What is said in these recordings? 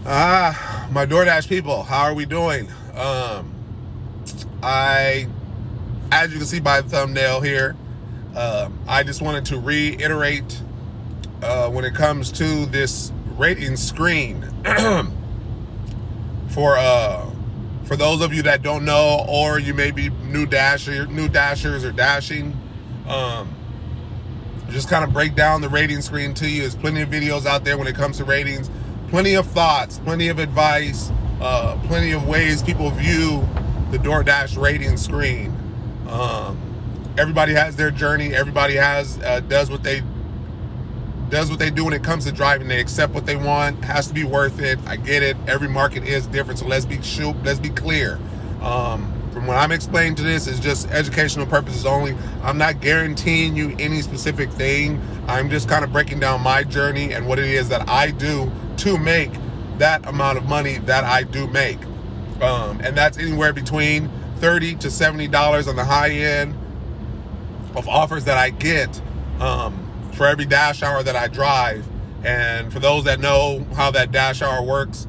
My DoorDash people, how are we doing? I, as you can see by the thumbnail here, I just wanted to reiterate when it comes to this rating screen for those of you that don't know, or you may be new dashers or dashing. Just kind of break down the rating screen to you. There's plenty of videos out there when it comes to ratings. Plenty of thoughts, plenty of advice, plenty of ways people view the DoorDash rating screen. Everybody has their journey. Everybody does what they do when it comes to driving. They accept what they want. It has to be worth it. I get it. Every market is different, so let's be clear. From what I'm explaining to this is just educational purposes only. I'm not guaranteeing you any specific thing. I'm just kind of breaking down my journey and what it is that I do to make that amount of money that I do make. And that's anywhere between $30 to $70 on the high end of offers that I get for every dash hour that I drive. And for those that know how that dash hour works,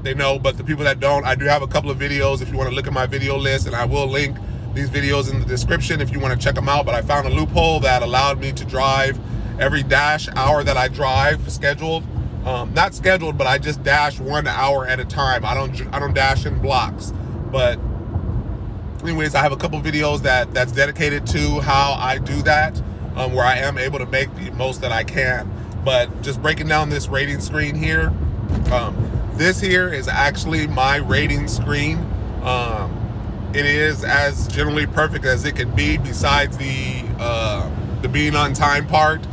they know, but the people that don't, I do have a couple of videos if you want to look at my video list, and I will link these videos in the description if you want to check them out. But I found a loophole that allowed me to drive every dash hour that I drive scheduled. Not scheduled, but I just dash 1 hour at a time. I don't dash in blocks. But anyways, I have a couple videos that's dedicated to how I do that, where I am able to make the most that I can. But just breaking down this rating screen here, this here is actually my rating screen. It is as generally perfect as it can be, besides the being on time part,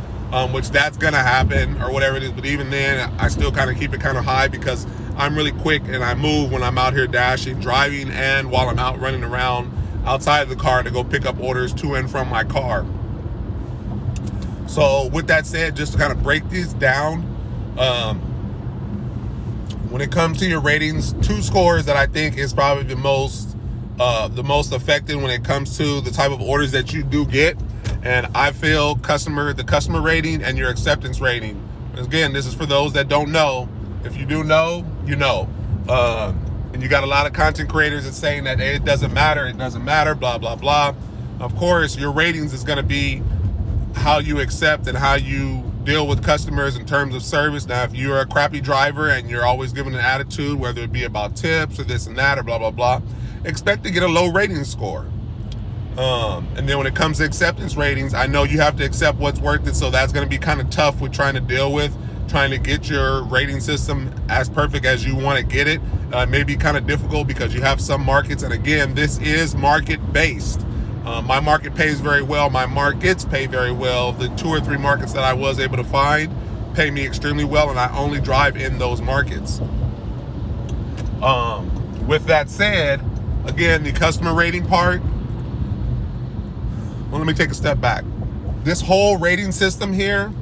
which that's gonna happen or whatever it is. But even then, I still kind of keep it kind of high because I'm really quick and I move when I'm out here dashing, driving, and while I'm out running around outside of the car to go pick up orders to and from my car. So with that said, just to kind of break these down, when it comes to your ratings, 2 scores that I think is probably the most effective when it comes to the type of orders that you do get. And I feel the customer rating and your acceptance rating. Again, this is for those that don't know. If you do know, you know. And you got a lot of content creators that's saying that it doesn't matter, blah, blah, blah. Of course, your ratings is going to be how you accept and how you deal with customers in terms of service. Now, if you're a crappy driver and you're always giving an attitude, whether it be about tips or this and that or blah, blah, blah, expect to get a low rating score. And then when it comes to acceptance ratings, I know you have to accept what's worth it. So that's going to be kind of tough with trying to get your rating system as perfect as you want to get it. It may be kind of difficult because you have some markets. And again, this is market based. My market pays very well. My markets pay very well. The 2 or 3 markets that I was able to find pay me extremely well, and I only drive in those markets. With that said, again, the customer rating part, well, let me take a step back. This whole rating system here,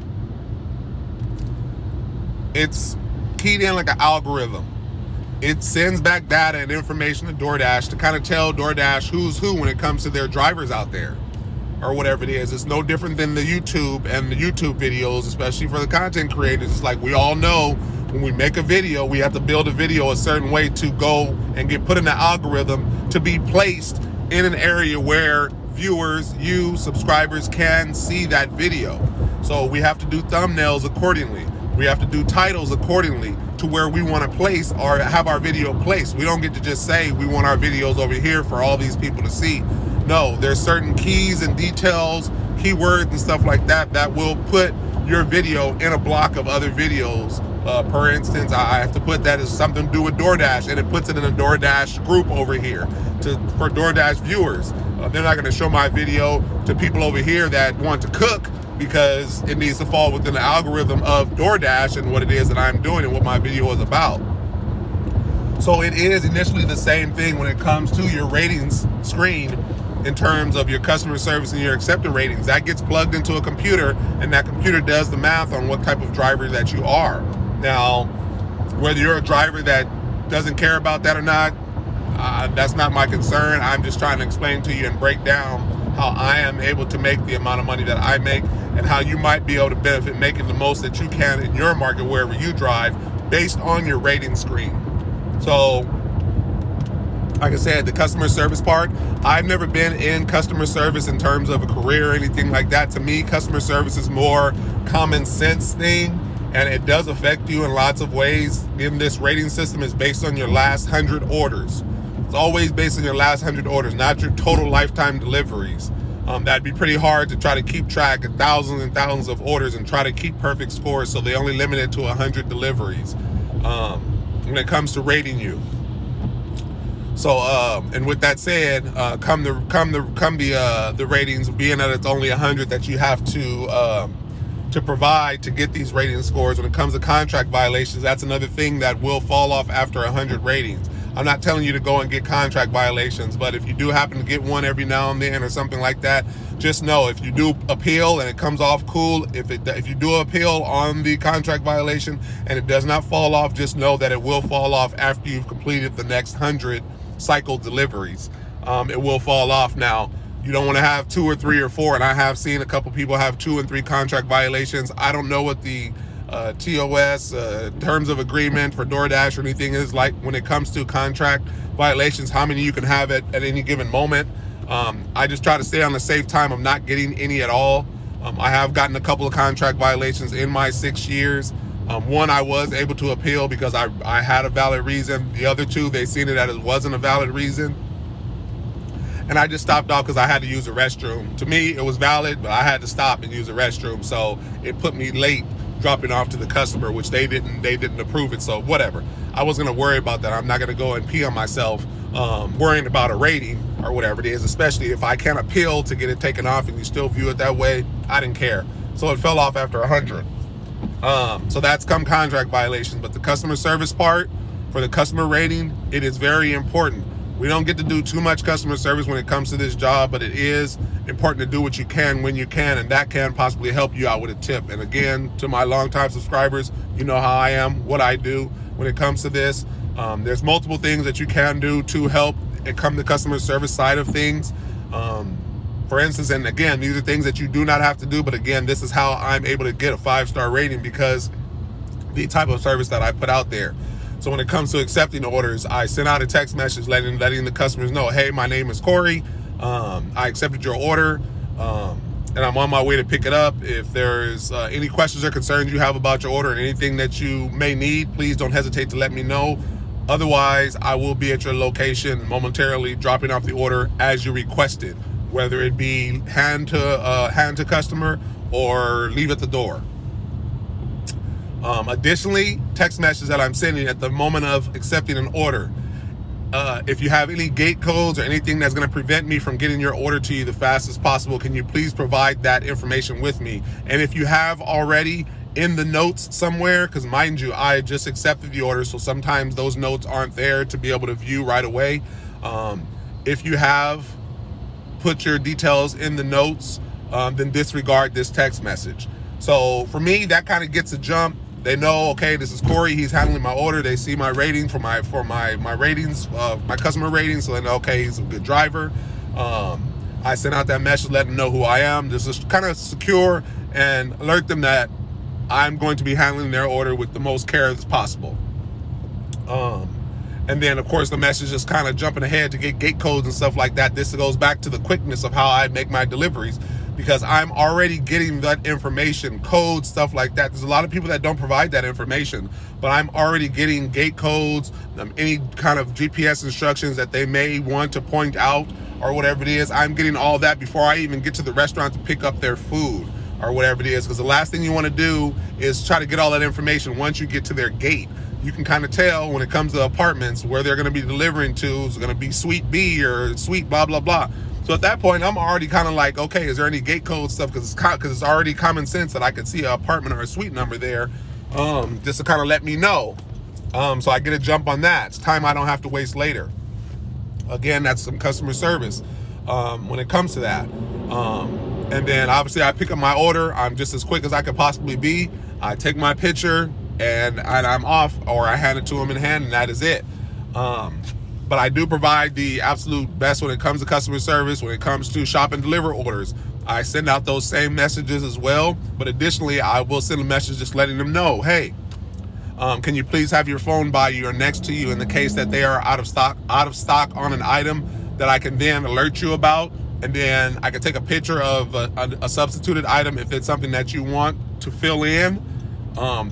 it's keyed in like an algorithm. It sends back data and information to DoorDash to kind of tell DoorDash who's who when it comes to their drivers out there or whatever it is. It's no different than the YouTube and the YouTube videos, especially for the content creators. It's like we all know when we make a video, we have to build a video a certain way to go and get put in the algorithm to be placed in an area where viewers, you, subscribers can see that video. So we have to do thumbnails accordingly. We have to do titles accordingly to where we want to place or have our video placed. We don't get to just say we want our videos over here for all these people to see. No, there's certain keys and details, keywords and stuff like that that will put your video in a block of other videos. For instance, I have to put that as something to do with DoorDash, and it puts it in a DoorDash group over here for DoorDash viewers. They're not going to show my video to people over here that want to cook, because it needs to fall within the algorithm of DoorDash and what it is that I'm doing and what my video is about. So it is initially the same thing when it comes to your ratings screen in terms of your customer service and your acceptance ratings. That gets plugged into a computer, and that computer does the math on what type of driver that you are. Now, whether you're a driver that doesn't care about that or not, that's not my concern. I'm just trying to explain to you and break down how I am able to make the amount of money that I make, and how you might be able to benefit making the most that you can in your market wherever you drive based on your rating screen. So, like I said, the customer service part, I've never been in customer service in terms of a career or anything like that. To me, customer service is more common sense thing, and it does affect you in lots of ways. In this rating system is based on your last 100 orders. It's always based on your last 100 orders, not your total lifetime deliveries. That'd be pretty hard to try to keep track of thousands and thousands of orders and try to keep perfect scores, so they only limit it to 100 deliveries when it comes to rating you. So, and with that said, come the ratings, being that it's only 100 that you have to provide to get these rating scores. When it comes to contract violations, that's another thing that will fall off after 100 ratings. I'm not telling you to go and get contract violations, but if you do happen to get one every now and then or something like that, just know if you do appeal and it comes off cool, if you do appeal on the contract violation and it does not fall off, just know that it will fall off after you've completed the next 100 cycle deliveries. It will fall off. Now, you don't want to have 2 or 3 or 4, and I have seen a couple people have 2 and 3 contract violations. I don't know what the TOS terms of agreement for DoorDash or anything is like when it comes to contract violations, how many you can have at any given moment. I just try to stay on the safe time of not getting any at all. I have gotten a couple of contract violations in my 6 years. One I was able to appeal because I had a valid reason. The other 2, they seen it as it wasn't a valid reason. And I just stopped off because I had to use a restroom. To me, it was valid, but I had to stop and use a restroom. So it put me late dropping off to the customer, which they didn't approve it. So whatever. I wasn't going to worry about that. I'm not going to go and pee on myself worrying about a rating or whatever it is, especially if I can't appeal to get it taken off and you still view it that way. I didn't care. So it fell off after 100. So that's contract violations. But the customer service part, for the customer rating, it is very important. We don't get to do too much customer service when it comes to this job, but it is important to do what you can when you can, and that can possibly help you out with a tip. And again, to my longtime subscribers, you know how I am, what I do when it comes to this. There's multiple things that you can do to help it come to the customer service side of things. For instance, and again, these are things that you do not have to do, but again, this is how I'm able to get a 5-star rating, because the type of service that I put out there. So when it comes to accepting orders, I send out a text message letting the customers know, hey, my name is Corey. I accepted your order, and I'm on my way to pick it up. If there's any questions or concerns you have about your order and anything that you may need, please don't hesitate to let me know. Otherwise, I will be at your location momentarily dropping off the order as you requested, whether it be hand to customer or leave at the door. Additionally, text messages that I'm sending at the moment of accepting an order. If you have any gate codes or anything that's going to prevent me from getting your order to you the fastest possible, can you please provide that information with me? And if you have already, in the notes somewhere, because mind you, I just accepted the order, so sometimes those notes aren't there to be able to view right away. If you have put your details in the notes, then disregard this text message. So for me, that kind of gets a jump. They know, okay, this is Corey, he's handling my order. They see my rating for my ratings, my customer ratings, so they know, okay, he's a good driver. I send out that message, let them know who I am. This is kind of secure and alert them that I'm going to be handling their order with the most care as possible. And then, of course, the message is kind of jumping ahead to get gate codes and stuff like that. This goes back to the quickness of how I make my deliveries, because I'm already getting that information, codes, stuff like that. There's a lot of people that don't provide that information, but I'm already getting gate codes, any kind of GPS instructions that they may want to point out or whatever it is. I'm getting all that before I even get to the restaurant to pick up their food or whatever it is, because the last thing you want to do is try to get all that information once you get to their gate. You can kind of tell when it comes to apartments where they're going to be delivering to. Is it going to be suite B or suite blah, blah, blah. So at that point, I'm already kind of like, okay, is there any gate code stuff? Because it's already common sense that I could see an apartment or a suite number there, just to kind of let me know. So I get a jump on that. It's time I don't have to waste later. Again, that's some customer service when it comes to that. And then obviously I pick up my order. I'm just as quick as I could possibly be. I take my picture and I'm off, or I hand it to them in hand, and that is it. But I do provide the absolute best when it comes to customer service, when it comes to shop and deliver orders. I send out those same messages as well, but additionally, I will send a message just letting them know, hey, Can you please have your phone by you or next to you in the case that they are out of stock on an item that I can then alert you about, and then I can take a picture of a substituted item if it's something that you want to fill in.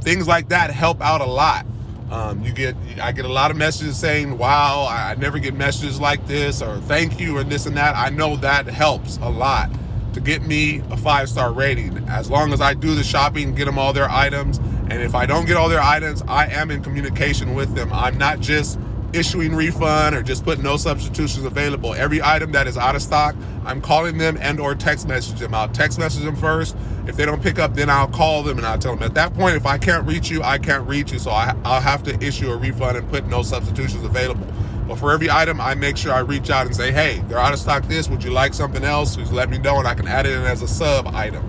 Things like that help out a lot. I get a lot of messages saying, wow, I never get messages like this, or thank you, or this and that. I know that helps a lot to get me a 5-star rating. As long as I do the shopping, get them all their items, and if I don't get all their items, I am in communication with them. I'm not just issuing refund or just putting no substitutions available. Every item that is out of stock, I'm calling them and or text message them. I'll text message them first. If they don't pick up, then I'll call them and I'll tell them. At that point, if I can't reach you, I can't reach you. So I'll have to issue a refund and put no substitutions available. But for every item, I make sure I reach out and say, hey, they're out of stock this. Would you like something else? Just let me know and I can add it in as a sub item.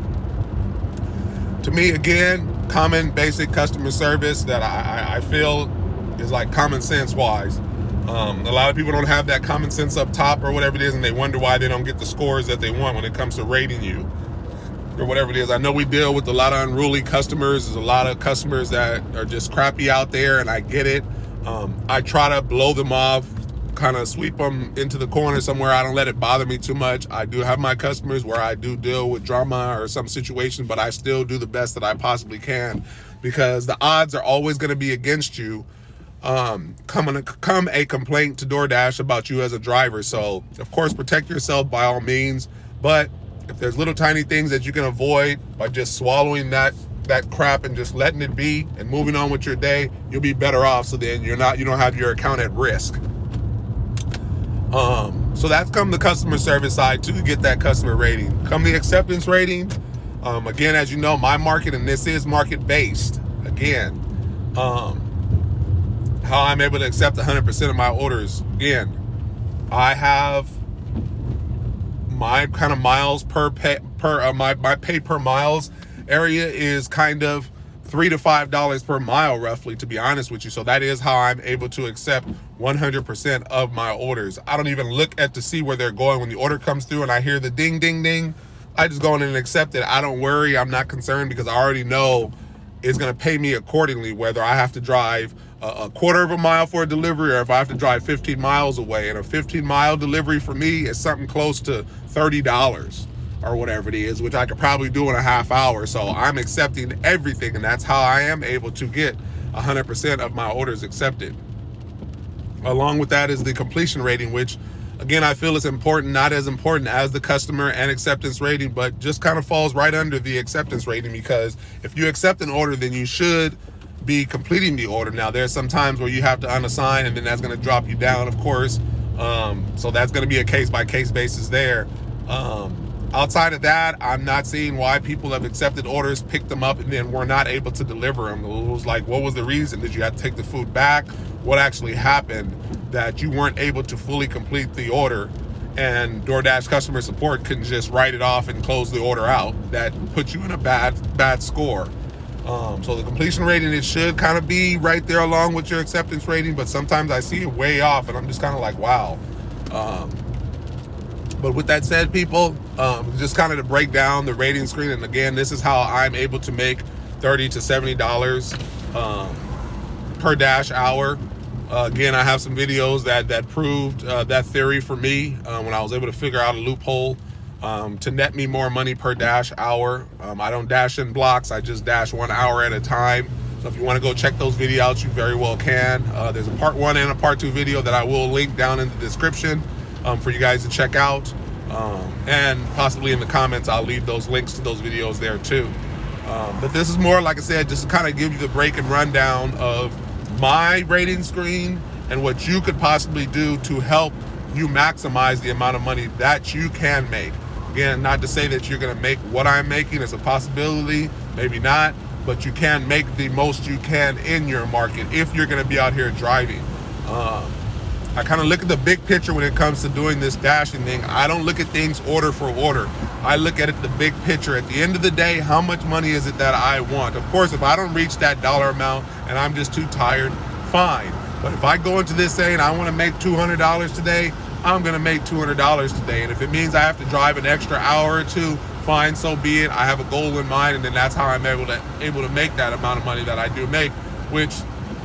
To me, again, common basic customer service that I feel is like common sense wise. A lot of people don't have that common sense up top or whatever it is, and they wonder why they don't get the scores that they want when it comes to rating you or whatever it is. I know we deal with a lot of unruly customers. There's a lot of customers that are just crappy out there, and I get it. I try to blow them off, kind of sweep them into the corner somewhere. I don't let it bother me too much. I do have my customers where I do deal with drama or some situation, but I still do the best that I possibly can, because the odds are always going to be against you. Come a complaint to DoorDash about you as a driver. So of course, protect yourself by all means, but if there's little tiny things that you can avoid by just swallowing that crap and just letting it be and moving on with your day, you'll be better off. So then you don't have your account at risk. So that's come the customer service side to get that customer rating. Come the acceptance rating. Again, as you know, my market, and this is market based. Again, how I'm able to accept 100% of my orders. Again, I have my kind of miles my pay per miles area is kind of $3 to $5 per mile, roughly, to be honest with you. So that is how I'm able to accept 100% of my orders. I don't even look at to see where they're going. When the order comes through and I hear the ding, ding, ding, I just go in and accept it. I don't worry. I'm not concerned, because I already know it's going to pay me accordingly, whether I have to drive a quarter of a mile for a delivery or if I have to drive 15 miles away. And a 15-mile delivery for me is something close to $30 or whatever it is, which I could probably do in a half hour. So I'm accepting everything, and that's how I am able to get 100% of my orders accepted. Along with that is the completion rating, which again, I feel is important, not as important as the customer and acceptance rating, but just kind of falls right under the acceptance rating, because if you accept an order, then you should be completing the order. Now, there's some times where you have to unassign, and then that's going to drop you down, of course. So that's going to be a case-by-case basis there. Outside of that, I'm not seeing why people have accepted orders, picked them up, and then were not able to deliver them. It was like, what was the reason? Did you have to take the food back? What actually happened that you weren't able to fully complete the order? And DoorDash customer support can just write it off and close the order out. That puts you in a bad score. So the completion rating, it should kind of be right there along with your acceptance rating, but sometimes I see it way off, and I'm just kind of like, wow. But with that said, people, just kind of to break down the rating screen, and again, this is how I'm able to make $30 to $70 per dash hour. Again, I have some videos that proved that theory for me when I was able to figure out a loophole to net me more money per dash hour. I don't dash in blocks. I just dash 1 hour at a time. So if you want to go check those videos out, you very well can. There's a part 1 and a part 2 video that I will link down in the description for you guys to check out. And possibly in the comments, I'll leave those links to those videos there too. But this is more, like I said, just to kind of give you the break and rundown of my rating screen and what you could possibly do to help you maximize the amount of money that you can make. Again, not to say that you're going to make what I'm making. It's a possibility, maybe not, but you can make the most you can in your market if you're going to be out here driving. I kind of look at the big picture when it comes to doing this dashing thing. I don't look at things order for order. I look at it the big picture. At the end of the day, how much money is it that I want? Of course, if I don't reach that dollar amount and I'm just too tired, fine. But if I go into this saying I want to make $200 today, I'm going to make $200 today. And if it means I have to drive an extra hour or two, fine, so be it. I have a goal in mind, and then that's how I'm able to make that amount of money that I do make. which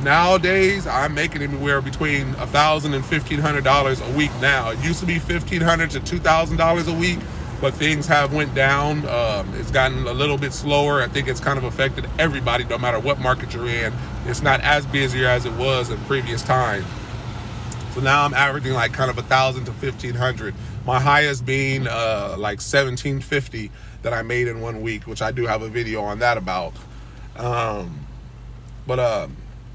nowadays I'm making anywhere between $1,000 and $1,500 a week now. It used to be $1,500 to $2,000 a week, but things have went down. It's gotten a little bit slower. I think it's kind of affected everybody, no matter what market you're in. It's not as busy as it was in previous times. So now I'm averaging like kind of 1,000 to 1,500. My highest being like 1,750 that I made in 1 week, which I do have a video on that about. But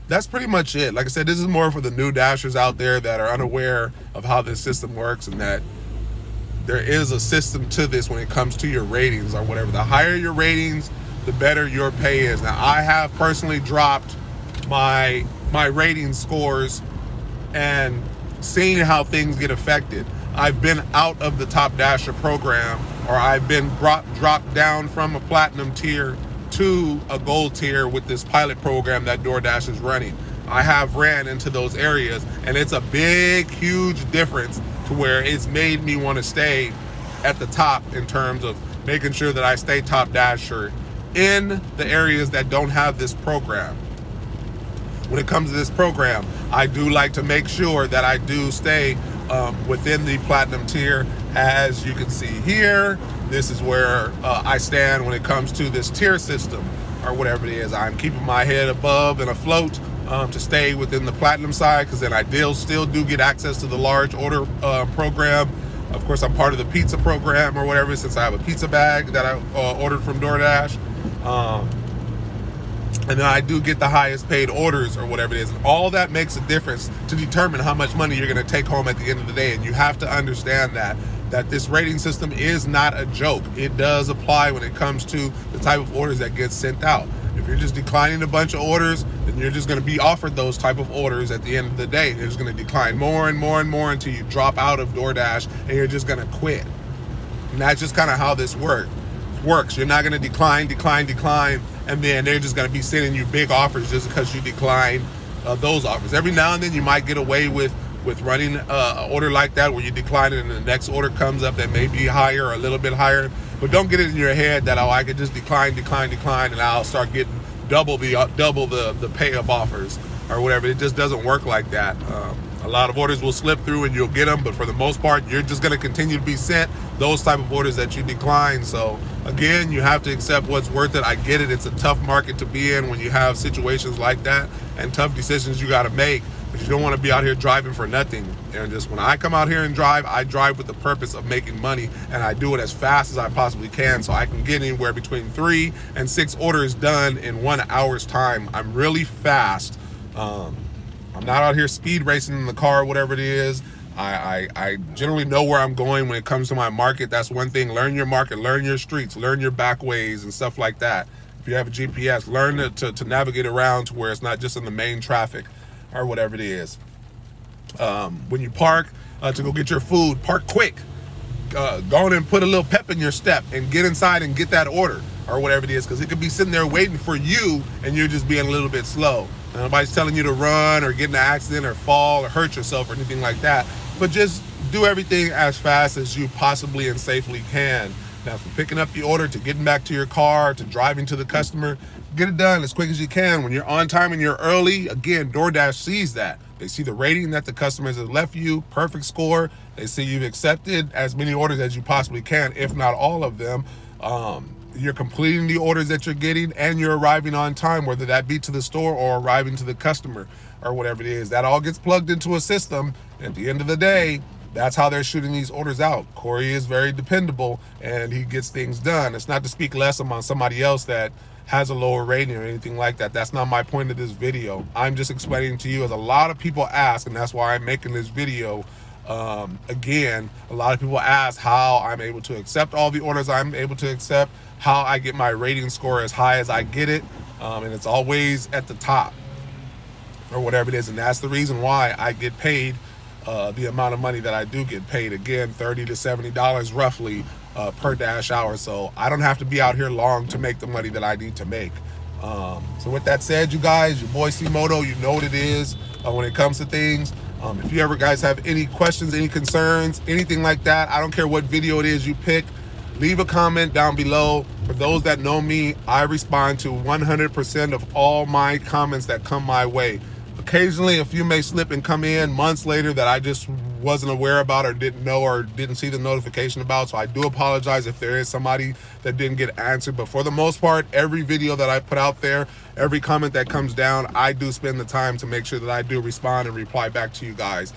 that's pretty much it. Like I said, this is more for the new dashers out there that are unaware of how this system works, and that there is a system to this when it comes to your ratings or whatever. The higher your ratings, the better your pay is. Now, I have personally dropped my rating scores and seen how things get affected. I've been out of the Top Dasher program, or I've been dropped down from a platinum tier to a gold tier with this pilot program that DoorDash is running. I have ran into those areas, and it's a big, huge difference to where it's made me want to stay at the top in terms of making sure that I stay Top Dasher in the areas that don't have this program. When it comes to this program, I do like to make sure that I do stay within the platinum tier. As you can see here, this is where I stand when it comes to this tier system, or whatever it is. I'm keeping my head above and afloat to stay within the platinum side, because then I still do get access to the large order program. Of course, I'm part of the pizza program or whatever, since I have a pizza bag that I ordered from DoorDash. And then I do get the highest paid orders or whatever it is. And all that makes a difference to determine how much money you're going to take home at the end of the day. And you have to understand that this rating system is not a joke. It does apply when it comes to the type of orders that get sent out. If you're just declining a bunch of orders, then you're just going to be offered those type of orders at the end of the day. And you're just going to decline more and more and more until you drop out of DoorDash and you're just going to quit. And that's just kind of how this works. You're not going to decline, and then they're just going to be sending you big offers just because you decline those offers. Every now and then you might get away with running an order like that, where you decline it and the next order comes up that may be higher or a little bit higher. But don't get it in your head that, oh, I could just decline, and I'll start getting double the pay of offers or whatever. It just doesn't work like that. A lot of orders will slip through and you'll get them, but for the most part, you're just going to continue to be sent those type of orders that you decline. So again, you have to accept what's worth it. I get it. It's a tough market to be in when you have situations like that and tough decisions you got to make, but you don't want to be out here driving for nothing. And just when I come out here and drive, I drive with the purpose of making money, and I do it as fast as I possibly can so I can get anywhere between 3 and 6 orders done in 1 hour's time. I'm really fast. I'm not out here speed racing in the car, whatever it is. I generally know where I'm going when it comes to my market. That's one thing. Learn your market, learn your streets, learn your back ways and stuff like that. If you have a GPS, learn to navigate around to where it's not just in the main traffic or whatever it is. When you park to go get your food, park quick. Go on and put a little pep in your step and get inside and get that order or whatever it is, because it could be sitting there waiting for you and you're just being a little bit slow. Nobody's telling you to run or get in an accident or fall or hurt yourself or anything like that, but just do everything as fast as you possibly and safely can. Now, from picking up the order to getting back to your car to driving to the customer, get it done as quick as you can. When you're on time and you're early, again, DoorDash sees that. They see the rating that the customers have left you, perfect score. They see you've accepted as many orders as you possibly can, if not all of them. You're completing the orders that you're getting, and you're arriving on time, whether that be to the store or arriving to the customer or whatever it is. That all gets plugged into a system. At the end of the day, that's how they're shooting these orders out. Corey is very dependable, and he gets things done. It's not to speak less on somebody else that has a lower rating or anything like that. That's not my point of this video. I'm just explaining to you, as a lot of people ask, and that's why I'm making this video. Again, a lot of people ask how I'm able to accept all the orders I'm able to accept, how I get my rating score as high as I get it, and it's always at the top or whatever it is. And that's the reason why I get paid the amount of money that I do get paid. Again, $30 to $70 roughly per dash hour. So I don't have to be out here long to make the money that I need to make. So with that said, you guys, your boy C-Moto, you know what it is when it comes to things. If you ever guys have any questions, any concerns, anything like that, I don't care what video it is you pick, leave a comment down below. For those that know me, I respond to 100% of all my comments that come my way. Occasionally, a few may slip and come in months later that I just wasn't aware about or didn't know or didn't see the notification about. So I do apologize if there is somebody that didn't get answered. But for the most part, every video that I put out there, every comment that comes down, I do spend the time to make sure that I do respond and reply back to you guys.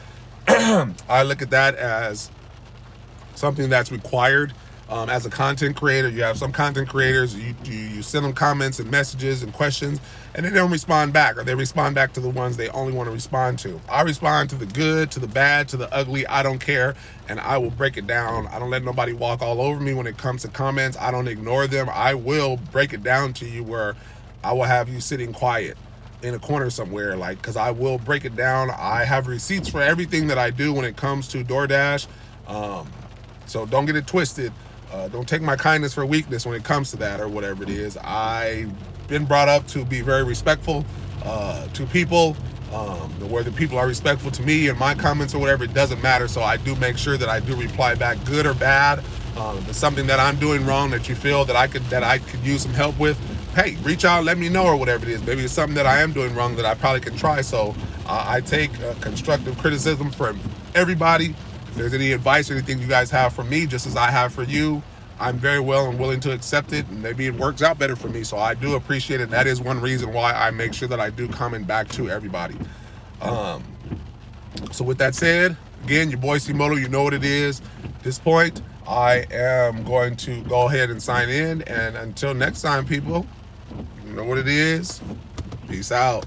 I look at that as something that's required. As a content creator, you have some content creators, you send them comments and messages and questions, and they don't respond back, or they respond back to the ones they only want to respond to. I respond to the good, to the bad, to the ugly. I don't care, and I will break it down. I don't let nobody walk all over me when it comes to comments. I don't ignore them. I will break it down to you where I will have you sitting quiet in a corner somewhere, like, because I will break it down. I have receipts for everything that I do when it comes to DoorDash, so don't get it twisted. Don't take my kindness for weakness when it comes to that or whatever it is. I've been brought up to be very respectful to people. Whether people are respectful to me and my comments or whatever, it doesn't matter. So I do make sure that I do reply back, good or bad. If it's something that I'm doing wrong that you feel that I could use some help with, hey, reach out, let me know, or whatever it is. Maybe it's something that I am doing wrong that I probably can try. So I take constructive criticism from everybody. If there's any advice or anything you guys have for me, just as I have for you, I'm very well and willing to accept it, and maybe it works out better for me. So I do appreciate it. That is one reason why I make sure that I do comment back to everybody. So with that said, again, your boy C-Moto, you know what it is. At this point, I am going to go ahead and sign in. And until next time, people, you know what it is. Peace out.